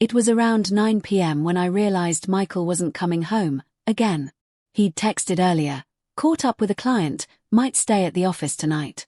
It was around 9 p.m. when I realized Michael wasn't coming home, again. He'd texted earlier, caught up with a client, might stay at the office tonight.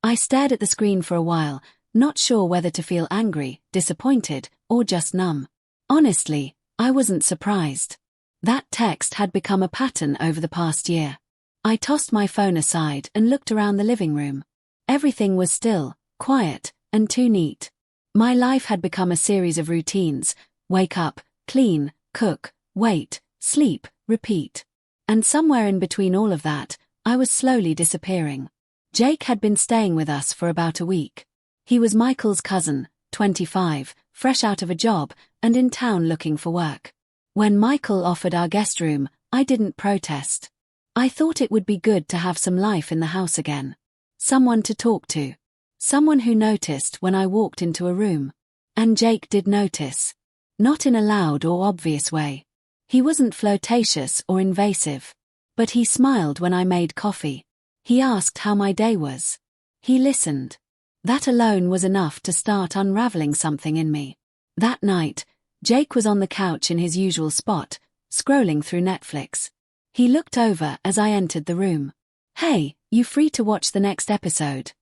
I stared at the screen for a while, not sure whether to feel angry, disappointed, or just numb. Honestly, I wasn't surprised. That text had become a pattern over the past year. I tossed my phone aside and looked around the living room. Everything was still, quiet, and too neat. My life had become a series of routines: wake up, clean, cook, wait, sleep, repeat. And somewhere in between all of that, I was slowly disappearing. Jake had been staying with us for about a week. He was Michael's cousin, 25, fresh out of a job, and in town looking for work. When Michael offered our guest room, I didn't protest. I thought it would be good to have some life in the house again. Someone to talk to. Someone who noticed when I walked into a room. And Jake did notice. Not in a loud or obvious way. He wasn't flirtatious or invasive. But he smiled when I made coffee. He asked how my day was. He listened. That alone was enough to start unraveling something in me. That night, Jake was on the couch in his usual spot, scrolling through Netflix. He looked over as I entered the room. "Hey, you free to watch the next episode?"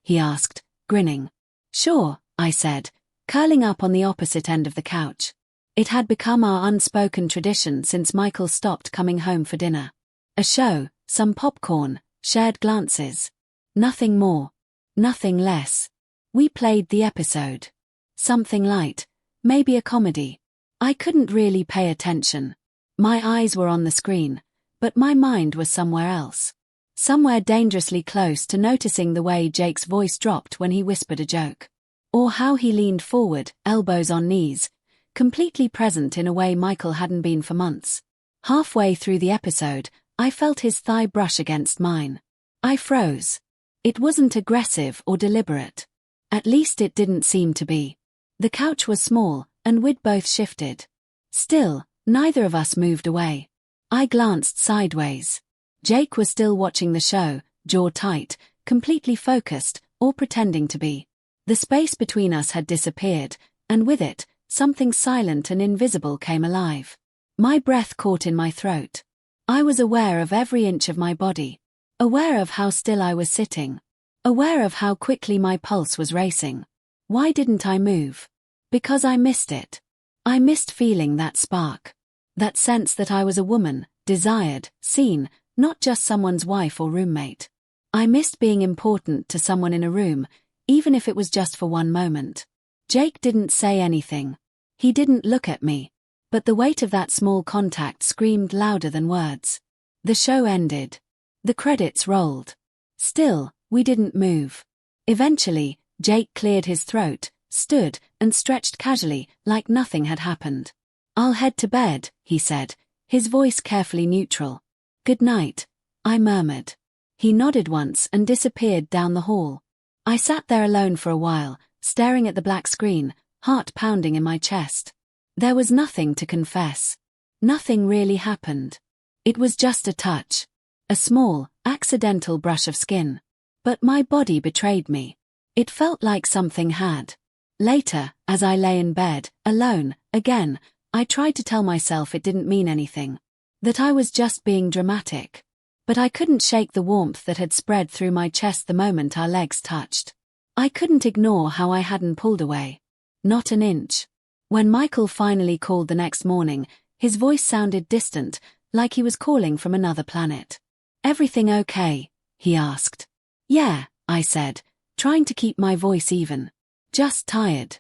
he asked, grinning. "Sure," I said, curling up on the opposite end of the couch. It had become our unspoken tradition since Michael stopped coming home for dinner. A show, some popcorn, shared glances. Nothing more. Nothing less. We played the episode. Something light, maybe a comedy. I couldn't really pay attention. My eyes were on the screen, but my mind was somewhere else. Somewhere dangerously close to noticing the way Jake's voice dropped when he whispered a joke. Or how he leaned forward, elbows on knees, completely present in a way Michael hadn't been for months. Halfway through the episode, I felt his thigh brush against mine. I froze. It wasn't aggressive or deliberate. At least it didn't seem to be. The couch was small, and we'd both shifted. Still, neither of us moved away. I glanced sideways. Jake was still watching the show, jaw tight, completely focused, or pretending to be. The space between us had disappeared, and with it, something silent and invisible came alive. My breath caught in my throat. I was aware of every inch of my body. Aware of how still I was sitting. Aware of how quickly my pulse was racing. Why didn't I move? Because I missed it. I missed feeling that spark. That sense that I was a woman, desired, seen, not just someone's wife or roommate. I missed being important to someone in a room, even if it was just for one moment. Jake didn't say anything. He didn't look at me. But the weight of that small contact screamed louder than words. The show ended. The credits rolled. Still, we didn't move. Eventually, Jake cleared his throat, stood, and stretched casually, like nothing had happened. "I'll head to bed," he said, his voice carefully neutral. "Good night," I murmured. He nodded once and disappeared down the hall. I sat there alone for a while, staring at the black screen, heart pounding in my chest. There was nothing to confess. Nothing really happened. It was just a touch. A small, accidental brush of skin. But my body betrayed me. It felt like something had. Later, as I lay in bed, alone, again, I tried to tell myself it didn't mean anything. That I was just being dramatic. But I couldn't shake the warmth that had spread through my chest the moment our legs touched. I couldn't ignore how I hadn't pulled away. Not an inch. When Michael finally called the next morning, his voice sounded distant, like he was calling from another planet. "Everything okay?" he asked. "Yeah," I said, trying to keep my voice even. "Just tired."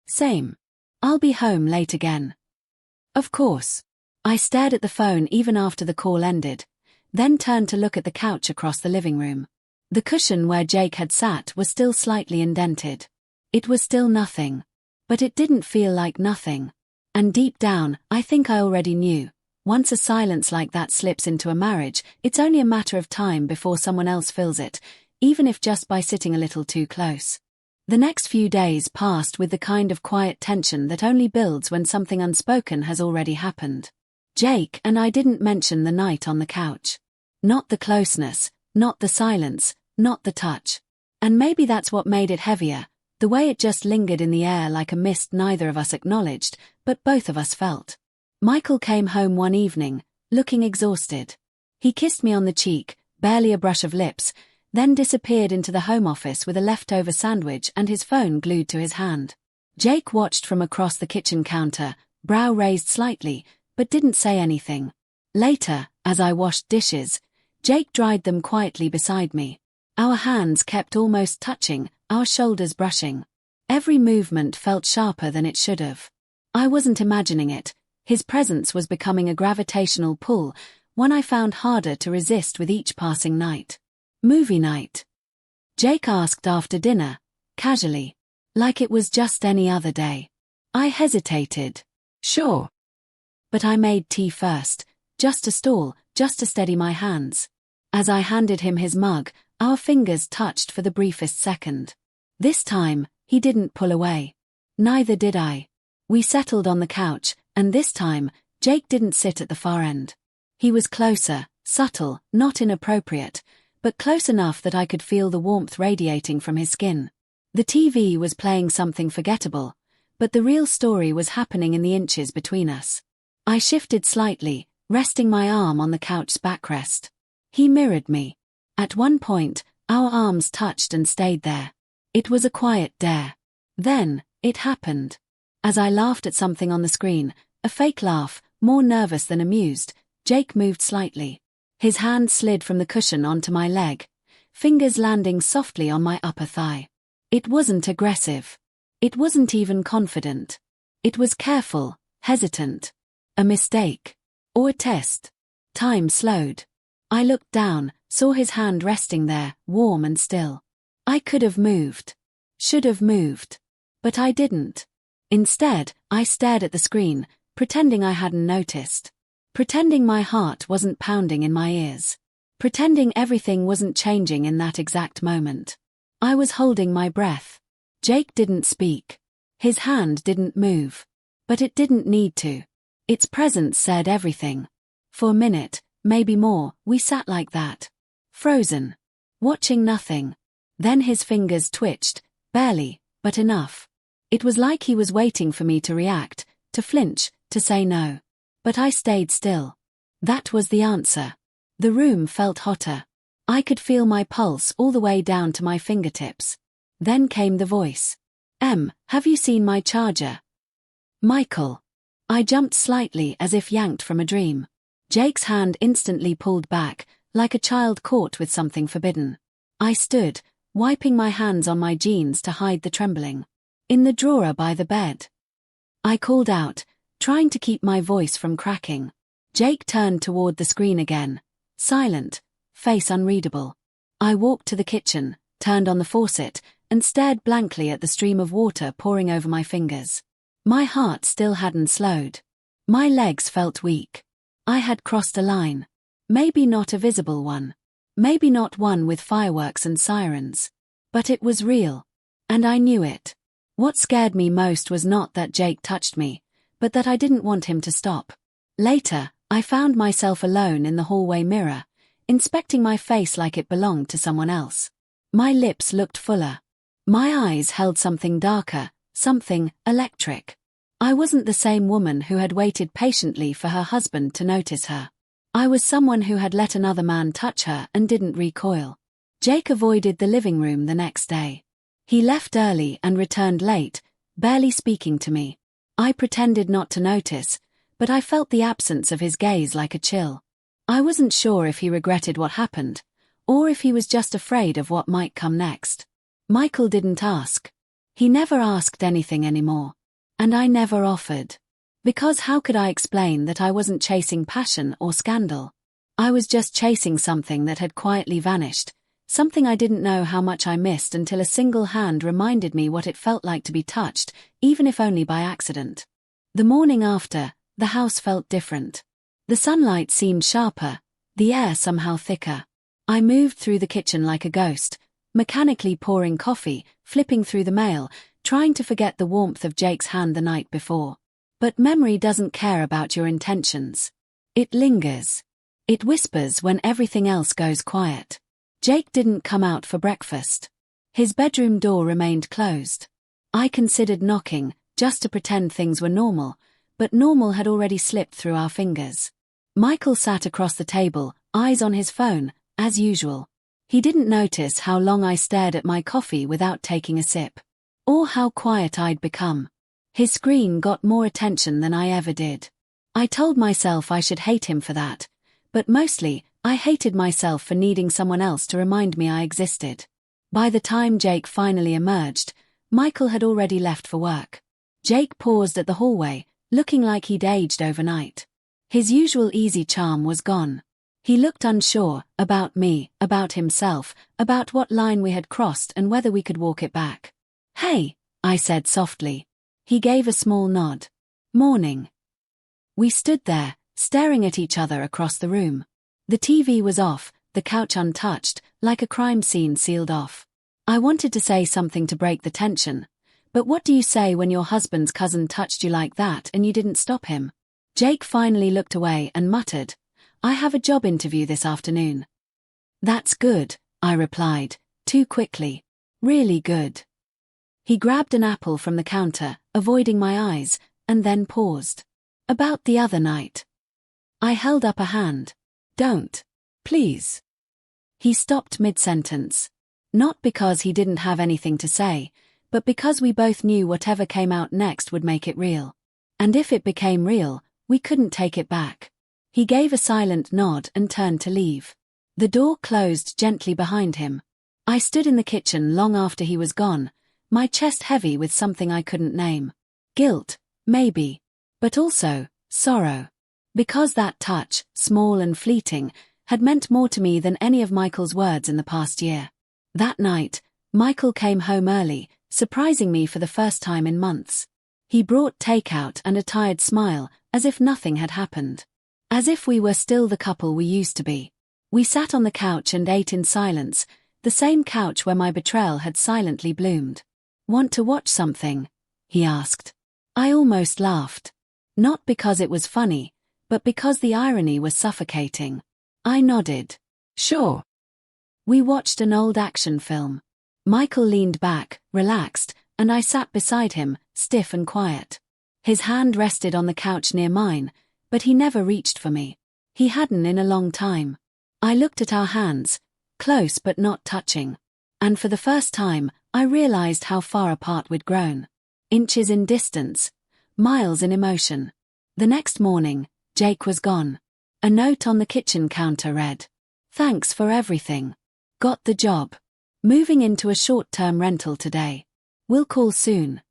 "Same. I'll be home late again." "Of course." I stared at the phone even after the call ended, then turned to look at the couch across the living room. The cushion where Jake had sat was still slightly indented. It was still nothing. But it didn't feel like nothing. And deep down, I think I already knew. Once a silence like that slips into a marriage, it's only a matter of time before someone else fills it, even if just by sitting a little too close. The next few days passed with the kind of quiet tension that only builds when something unspoken has already happened. Jake and I didn't mention the night on the couch. Not the closeness, not the silence, not the touch. And maybe that's what made it heavier. The way it just lingered in the air like a mist neither of us acknowledged, but both of us felt. Michael came home one evening, looking exhausted. He kissed me on the cheek, barely a brush of lips, then disappeared into the home office with a leftover sandwich and his phone glued to his hand. Jake watched from across the kitchen counter, brow raised slightly, but didn't say anything. Later, as I washed dishes, Jake dried them quietly beside me. Our hands kept almost touching, our shoulders brushing. Every movement felt sharper than it should have. I wasn't imagining it. His presence was becoming a gravitational pull, one I found harder to resist with each passing night. Movie night. Jake asked after dinner, casually, like it was just any other day. I hesitated. Sure. But I made tea first, just to stall, just to steady my hands. As I handed him his mug, our fingers touched for the briefest second. This time, he didn't pull away. Neither did I. We settled on the couch, and this time, Jake didn't sit at the far end. He was closer, subtle, not inappropriate, but close enough that I could feel the warmth radiating from his skin. The TV was playing something forgettable, but the real story was happening in the inches between us. I shifted slightly, resting my arm on the couch's backrest. He mirrored me. At one point, our arms touched and stayed there. It was a quiet dare. Then, it happened. As I laughed at something on the screen, a fake laugh, more nervous than amused, Jake moved slightly. His hand slid from the cushion onto my leg, fingers landing softly on my upper thigh. It wasn't aggressive. It wasn't even confident. It was careful, hesitant. A mistake. Or a test. Time slowed. I looked down, saw his hand resting there, warm and still. I could have moved. Should have moved. But I didn't. Instead, I stared at the screen, pretending I hadn't noticed. Pretending my heart wasn't pounding in my ears. Pretending everything wasn't changing in that exact moment. I was holding my breath. Jake didn't speak. His hand didn't move. But it didn't need to. Its presence said everything. For a minute, maybe more, we sat like that. Frozen. Watching nothing. Then his fingers twitched, barely, but enough. It was like he was waiting for me to react, to flinch, to say no. But I stayed still. That was the answer. The room felt hotter. I could feel my pulse all the way down to my fingertips. Then came the voice. Have you seen my charger? Michael. I jumped slightly as if yanked from a dream. Jake's hand instantly pulled back, like a child caught with something forbidden. I stood, wiping my hands on my jeans to hide the trembling. In the drawer by the bed. I called out, trying to keep my voice from cracking. Jake turned toward the screen again, silent, face unreadable. I walked to the kitchen, turned on the faucet, and stared blankly at the stream of water pouring over my fingers. My heart still hadn't slowed. My legs felt weak. I had crossed a line. Maybe not a visible one. Maybe not one with fireworks and sirens. But it was real. And I knew it. What scared me most was not that Jake touched me, but that I didn't want him to stop. Later, I found myself alone in the hallway mirror, inspecting my face like it belonged to someone else. My lips looked fuller. My eyes held something darker, something electric. I wasn't the same woman who had waited patiently for her husband to notice her. I was someone who had let another man touch her and didn't recoil. Jake avoided the living room the next day. He left early and returned late, barely speaking to me. I pretended not to notice, but I felt the absence of his gaze like a chill. I wasn't sure if he regretted what happened, or if he was just afraid of what might come next. Michael didn't ask. He never asked anything anymore. And I never offered. Because how could I explain that I wasn't chasing passion or scandal? I was just chasing something that had quietly vanished, something I didn't know how much I missed until a single hand reminded me what it felt like to be touched, even if only by accident. The morning after, the house felt different. The sunlight seemed sharper, the air somehow thicker. I moved through the kitchen like a ghost, mechanically pouring coffee, flipping through the mail, trying to forget the warmth of Jake's hand the night before. But memory doesn't care about your intentions. It lingers. It whispers when everything else goes quiet. Jake didn't come out for breakfast. His bedroom door remained closed. I considered knocking, just to pretend things were normal, but normal had already slipped through our fingers. Michael sat across the table, eyes on his phone, as usual. He didn't notice how long I stared at my coffee without taking a sip. Or how quiet I'd become. His screen got more attention than I ever did. I told myself I should hate him for that, but mostly, I hated myself for needing someone else to remind me I existed. By the time Jake finally emerged, Michael had already left for work. Jake paused at the hallway, looking like he'd aged overnight. His usual easy charm was gone. He looked unsure, about me, about himself, about what line we had crossed and whether we could walk it back. "Hey," I said softly. He gave a small nod. "Morning." We stood there, staring at each other across the room. The TV was off, the couch untouched, like a crime scene sealed off. I wanted to say something to break the tension. But what do you say when your husband's cousin touched you like that and you didn't stop him? Jake finally looked away and muttered, "I have a job interview this afternoon." "That's good," I replied, too quickly. "Really good." He grabbed an apple from the counter, avoiding my eyes, and then paused. "About the other night." I held up a hand. "Don't. Please." He stopped mid-sentence. Not because he didn't have anything to say, but because we both knew whatever came out next would make it real. And if it became real, we couldn't take it back. He gave a silent nod and turned to leave. The door closed gently behind him. I stood in the kitchen long after he was gone, my chest heavy with something I couldn't name. Guilt, maybe. But also, sorrow. Because that touch, small and fleeting, had meant more to me than any of Michael's words in the past year. That night, Michael came home early, surprising me for the first time in months. He brought takeout and a tired smile, as if nothing had happened. As if we were still the couple we used to be. We sat on the couch and ate in silence, the same couch where my betrayal had silently bloomed. "Want to watch something?" he asked. I almost laughed. Not because it was funny, but because the irony was suffocating. I nodded. "Sure." We watched an old action film. Michael leaned back, relaxed, and I sat beside him, stiff and quiet. His hand rested on the couch near mine, but he never reached for me. He hadn't in a long time. I looked at our hands, close but not touching. And for the first time, I realized how far apart we'd grown. Inches in distance, miles in emotion. The next morning, Jake was gone. A note on the kitchen counter read, "Thanks for everything. Got the job. Moving into a short-term rental today. Will call soon.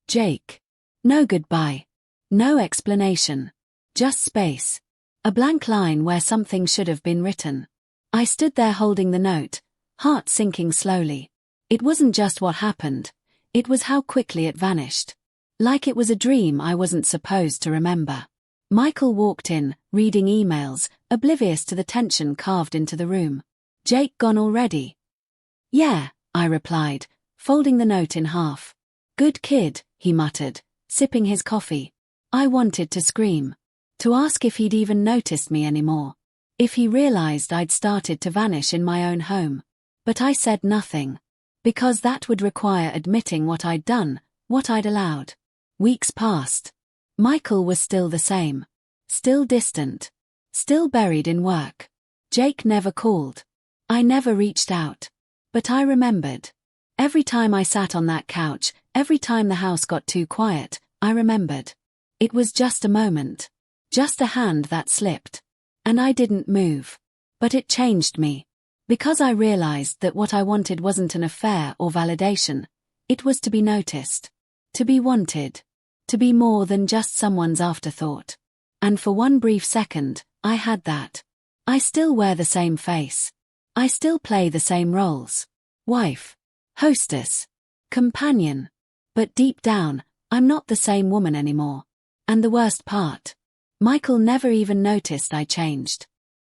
Jake." No goodbye. No explanation. Just space. A blank line where something should have been written. I stood there holding the note, heart sinking slowly. It wasn't just what happened, it was how quickly it vanished. Like it was a dream I wasn't supposed to remember. Michael walked in, reading emails, oblivious to the tension carved into the room. "Jake gone already?" "Yeah," I replied, folding the note in half. "Good kid," he muttered, sipping his coffee. I wanted to scream. To ask if he'd even noticed me anymore. If he realized I'd started to vanish in my own home. But I said nothing. Because that would require admitting what I'd done, what I'd allowed. Weeks passed. Michael was still the same. Still distant. Still buried in work. Jake never called. I never reached out. But I remembered. Every time I sat on that couch, every time the house got too quiet, I remembered. It was just a moment. Just a hand that slipped. And I didn't move. But it changed me. Because I realized that what I wanted wasn't an affair or validation. It was to be noticed. To be wanted. To be more than just someone's afterthought. And for one brief second, I had that. I still wear the same face. I still play the same roles. Wife. Hostess. Companion. But deep down, I'm not the same woman anymore. And the worst part. Michael never even noticed I changed.